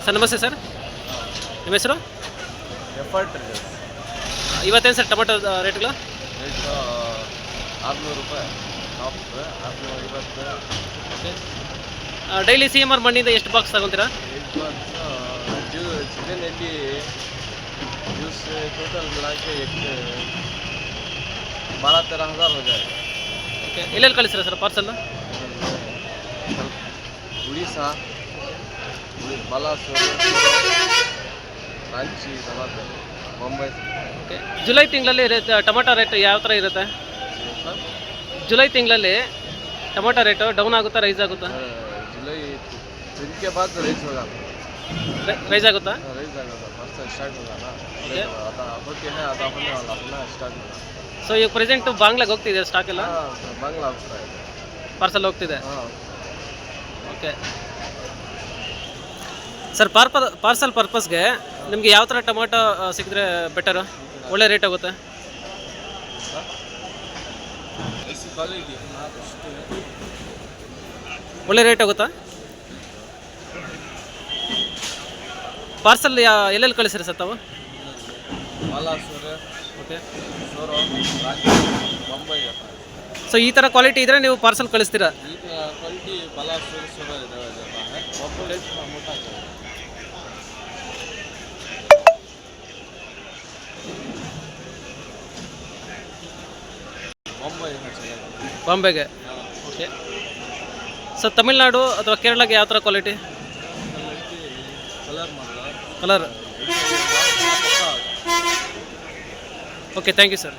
Sir ನಮಸ್ತೆ sir, ನಿಮ್ಮ ಹೆಸರು? ಎಫರ್ಟ್ ಇವತ್ತೇನು ಸರ್ ಟೊಮೆಟೊ ರೇಟ್ಗಳು? ರೇಟ್ 600 ರೂಪಾಯಿ, ಟಾಪ್ 650. ಓಕೆ. ಡೈಲಿ CMR ಮಂಡಿಯಿಂದ ಎಷ್ಟು ಬಾಕ್ಸ್ ತಗೊತೀರಾ? चिकन एटी जूस टोटल मिला के 12-13 हज़ार हो जाएगा। ಓಕೆ. ಎಲ್ಲೆಲ್ಲಿ ಕಳಿಸ್ತೀರಾ ಸರ್ ಪಾರ್ಸಲ್? उड़ीसा, बालासोर, रांची, धमाल, मुंबई। ಓಕೆ. ಜುಲೈ ತಿಂಗಳಲ್ಲಿ ಟೊಮೆಟೊ ರೇಟ್ ಯಾವ ಥರ ಇರುತ್ತೆ? ಜುಲೈ ತಿಂಗಳಲ್ಲಿ ಟೊಮೆಟೊ ರೇಟು ಡೌನ್ ಆಗುತ್ತಾ, ರೈಸ್ ಆಗುತ್ತಾ? जुलाई दिन के बाद रेज होगा, ರೈಸ್ ಆಗುತ್ತಾ? रेज आएगा, फर्स्ट स्टार्ट होगा ना। आधा होते हैं, आधा होने वाला अपना स्टार्ट होगा। ಸೊ ಈಗ ಪ್ರೆಸೆಂಟು ಬಾಂಗ್ಲಾಗೆ ಹೋಗ್ತಿದೆ ಸ್ಟಾಕ್ ಎಲ್ಲ? बांग्ला होता है, ಪಾರ್ಸಲ್ ಹೋಗ್ತಿದೆ. हाँ। ಓಕೆ ಸರ್, ಪಾರ್ಸಲ್ ಪರ್ಪಸ್ಗೆ ನಿಮಗೆ ಯಾವ ಥರ ಟೊಮೆಟೊ ಸಿಕ್ಕಿದ್ರೆ ಬೆಟರು, ಒಳ್ಳೆ ರೇಟ್ ಆಗುತ್ತೆ? ಒಳ್ಳೆ ರೇಟ್ ಆಗುತ್ತಾ? ಪಾರ್ಸಲ್ ಎಲ್ಲೆಲ್ಲಿ ಕಳಿಸಿರಿ ಸರ್ ತಾವು? ಓಕೆ. मुंबई ಸೊ ಈ ಥರ ಕ್ವಾಲಿಟಿ ಇದ್ದರೆ ನೀವು ಪಾರ್ಸಲ್ ಕಳಿಸ್ತೀರಾ? क्वालिटी बालासोर जाता है, मोटा मुंबई में चलेगा, ಬಾಂಬೆಗೆ. ಓಕೆ. ಸೊ ತಮಿಳ್ನಾಡು ಅಥವಾ ಕೇರಳಗೆ ಯಾವ ಥರ quality? Colour colour. Okay, thank you sir.